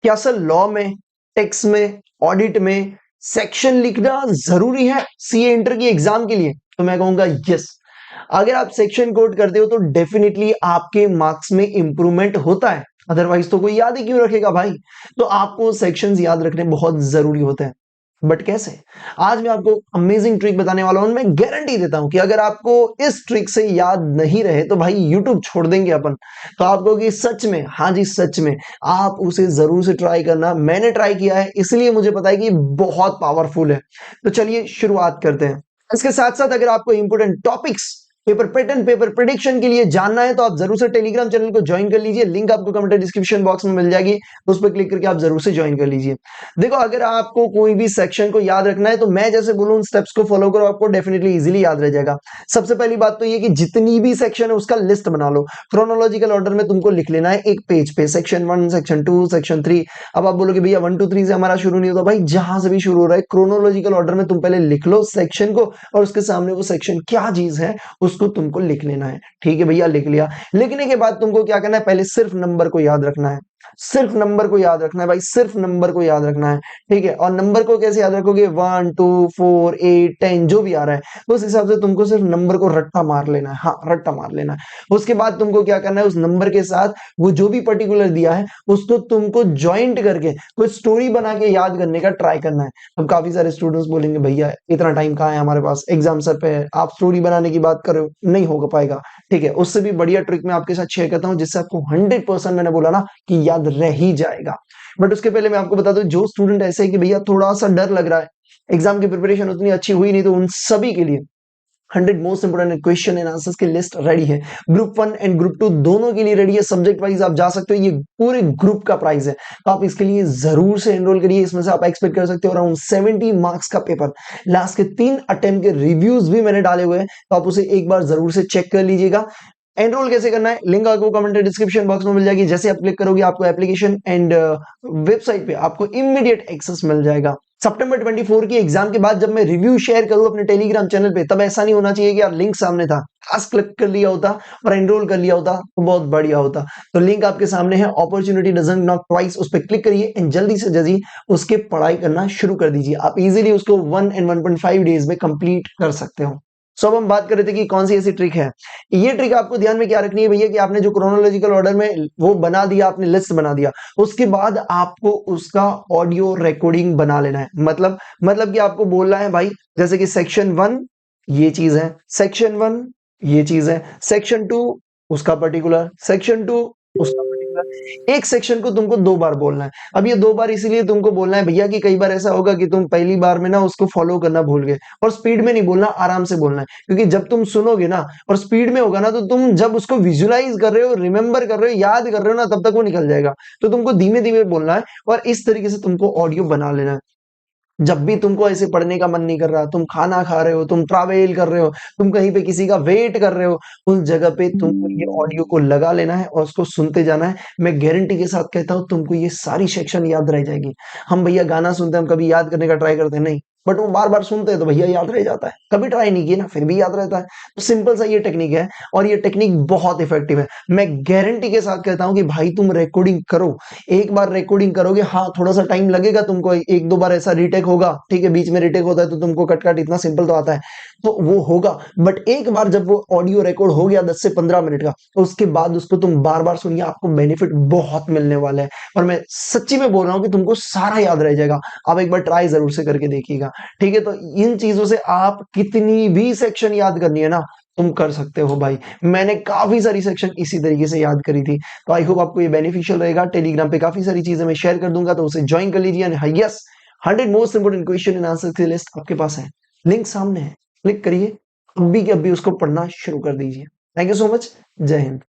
क्या sir law में, tax में, ऑडिट में सेक्शन लिखना जरूरी है सीए इंटर की एग्जाम के लिए? तो मैं कहूंगा यस। अगर आप सेक्शन कोड करते हो तो डेफिनेटली आपके मार्क्स में इंप्रूवमेंट होता है, अदरवाइज तो कोई याद ही क्यों रखेगा भाई। तो आपको सेक्शंस याद रखने बहुत जरूरी होते हैं। बट कैसे? आज मैं आपको अमेजिंग ट्रिक बताने वाला हूं। मैं गारंटी देता हूं कि अगर आपको इस ट्रिक से याद नहीं रहे तो भाई यूट्यूब छोड़ देंगे अपन। तो आप कहोगे सच में? हाँ जी सच में। आप उसे जरूर से ट्राई करना। मैंने ट्राई किया है इसलिए मुझे पता है कि बहुत पावरफुल है। तो चलिए शुरुआत करते हैं। इसके साथ साथ अगर आपको important topics, paper pattern, paper prediction के लिए जानना है तो आप जरूर से टेलीग्राम चैनल को ज्वाइन कर लीजिए। लिंक आपको कमेंट डिस्क्रिप्शन बॉक्स में मिल जाएगी, उस पर क्लिक करके आप जरूर से ज्वाइन कर लीजिए। देखो, अगर आपको कोई भी सेक्शन को याद रखना है तो मैं जैसे बोलूं उन स्टेप्स को फॉलो करो, आपको डेफिनेटली इजीली याद रह जाएगा। सबसे पहली बात तो ये कि जितनी भी सेक्शन है उसका लिस्ट बना लो। क्रोनोलॉजिकल ऑर्डर में तुमको लिख लेना है एक पेज पे, सेक्शन 1, सेक्शन 2, सेक्शन 3। अब आप बोलोगे भैया 1 2 3 से हमारा शुरू नहीं होता। भाई जहां से भी शुरू हो रहा है क्रोनोलॉजिकल ऑर्डर में तुम पहले लिख लो सेक्शन को, और उसके सामने वो सेक्शन क्या चीज है उसको तुमको लिख लेना है। ठीक है भैया, लिख लिया। लिखने के बाद तुमको क्या करना है? पहले सिर्फ नंबर को याद रखना है। सिर्फ नंबर को याद रखना है भाई, सिर्फ नंबर को याद रखना है। ठीक है, और नंबर को कैसे याद रखोगे? 1 2 4 8 10 जो भी आ रहा है उस हिसाब से तुमको सिर्फ नंबर को रट्टा मार लेना है। हाँ, रट्टा मार लेना है। उसके बाद तुमको क्या करना है? उस नंबर के साथ वो जो भी पर्टिकुलर दिया है उसको तुमको ज्वाइंट करके कोई स्टोरी बना के याद करने का ट्राई करना है। अब काफी सारे स्टूडेंट्स बोलेंगे भैया इतना टाइम कहाँ है हमारे पास, एग्जाम सर पे है, आप स्टोरी बनाने की बात कर रहे हो, नहीं हो पाएगा। ठीक है, उससे भी बढ़िया ट्रिक मैं आपके साथ शेयर करता हूँ जिससे आपको 100% मैंने बोला ना कि याद रह ही जाएगा। बट उसके पहले मैं आपको बता दूं, जो स्टूडेंट ऐसे है कि भैया थोड़ा सा डर लग रहा है, एग्जाम की प्रिपरेशन उतनी अच्छी हुई नहीं, तो उन सभी के लिए 100 most important question and answers की लिस्ट रेडी है। ग्रुप 1 एंड ग्रुप 2 दोनों के लिए रेडी है। सब्जेक्ट वाइज आप जा सकते हो, ये पूरे ग्रुप का प्राइस है, तो आप इसके लिए जरूर से एनरोल करिए। इसमें से आप एक्सपेक्ट कर सकते हो अराउंड 70 मार्क्स का पेपर। लास्ट के 3 अटेम्प्ट के रिव्यूज भी मैंने डाले हुए हैं, तो आप उसे एक बार जरूर से चेक कर लीजिएगा। एनरोल कैसे करना है? लिंक आपको कमेंट डिस्क्रिप्शन बॉक्स में मिल जाएगी। जैसे आप क्लिक करोगे आपको एप्लीकेशन एंड वेबसाइट पे आपको इमीडिएट एक्सेस मिल जाएगा। सितंबर 24 की एग्जाम के बाद जब मैं रिव्यू शेयर करूं अपने टेलीग्राम चैनल पे, तब ऐसा नहीं होना चाहिए कि यार लिंक सामने था, खास क्लिक कर लिया होता और एनरोल कर लिया होता तो बहुत बढ़िया होता। तो लिंक आपके सामने है, अपॉर्चुनिटी डजंट नॉक ट्वाइस, उस पर क्लिक करिए एंड जल्दी से जल्दी उसके पढ़ाई करना शुरू कर दीजिए। आप इजीली उसको 1 एंड 1.5 डेज में कंप्लीट कर सकते हो। सो अब हम बात कर रहे थे कि कौन सी ऐसी ट्रिक है। ये ट्रिक आपको ध्यान में क्या रखनी है भैया कि आपने जो क्रोनोलॉजिकल ऑर्डर में वो बना दिया, आपने लिस्ट बना दिया, उसके बाद आपको उसका ऑडियो रिकॉर्डिंग बना लेना है। मतलब कि आपको बोलना है भाई, जैसे कि सेक्शन 1 ये चीज है, सेक्शन 1 ये चीज है, सेक्शन 2 उसका पर्टिकुलर, सेक्शन 2 उसका पर्टिकुलर। एक सेक्शन को तुमको 2 बार बोलना है। अब ये 2 बार इसीलिए तुमको बोलना है भैया कि कई बार ऐसा होगा कि तुम पहली बार में ना उसको फॉलो करना भूल गए, और स्पीड में नहीं बोलना, आराम से बोलना है। क्योंकि जब तुम सुनोगे ना और स्पीड में होगा ना, तो तुम जब उसको विजुलाइज कर रहे हो, रिमेंबर कर रहे हो, याद कर रहे हो ना, तब तक वो निकल जाएगा। तो तुमको धीमे धीमे बोलना है और इस तरीके से तुमको ऑडियो बना लेना है। जब भी तुमको ऐसे पढ़ने का मन नहीं कर रहा, तुम खाना खा रहे हो, तुम ट्रैवल कर रहे हो, तुम कहीं पे किसी का वेट कर रहे हो, उस जगह पे तुमको ये ऑडियो को लगा लेना है और उसको सुनते जाना है। मैं गारंटी के साथ कहता हूँ तुमको ये सारी सेक्शन याद रह जाएगी। हम भैया गाना सुनते हैं, हम कभी याद करने का ट्राई करते हैं नहीं, बट वो बार बार सुनते हैं तो भैया याद रह जाता है। कभी ट्राई नहीं किया ना, फिर भी याद रहता है। तो सिंपल सा ये टेक्निक है और ये टेक्निक बहुत इफेक्टिव है। मैं गारंटी के साथ कहता हूँ कि भाई तुम रिकॉर्डिंग करो, एक बार रिकॉर्डिंग करोगे, हाँ थोड़ा सा टाइम लगेगा तुमको, एक दो बार ऐसा रीटेक होगा, ठीक है, बीच में रीटेक होता है तो तुमको कट कट इतना सिंपल तो आता है, तो वो होगा। बट एक बार जब वो ऑडियो रिकॉर्ड हो गया 10 से 15 मिनट का, तो उसके बाद उसको तुम बार बार सुनिए, आपको बेनिफिट बहुत मिलने वाला है। और मैं सच्ची में बोल रहा हूँ कि तुमको सारा याद रह जाएगा। आप एक बार ट्राई जरूर से करके देखिएगा। ठीक है, तो इन चीजों से आप कितनी भी सेक्शन याद करनी है ना, तुम कर सकते हो भाई। मैंने काफी सारी सेक्शन इसी तरीके से याद करी थी। तो आई होप आपको ये बेनिफिशियल रहेगा। टेलीग्राम पे काफी सारी चीजें मैं शेयर कर दूंगा, तो उसे ज्वाइन कर लीजिए। Yes, 100 most important question and answer की लिस्ट आपके पास है, लिंक सामने है, क्लिक करिए, अभी के अभी उसको पढ़ना शुरू कर दीजिए। Thank you so much. जय हिंद।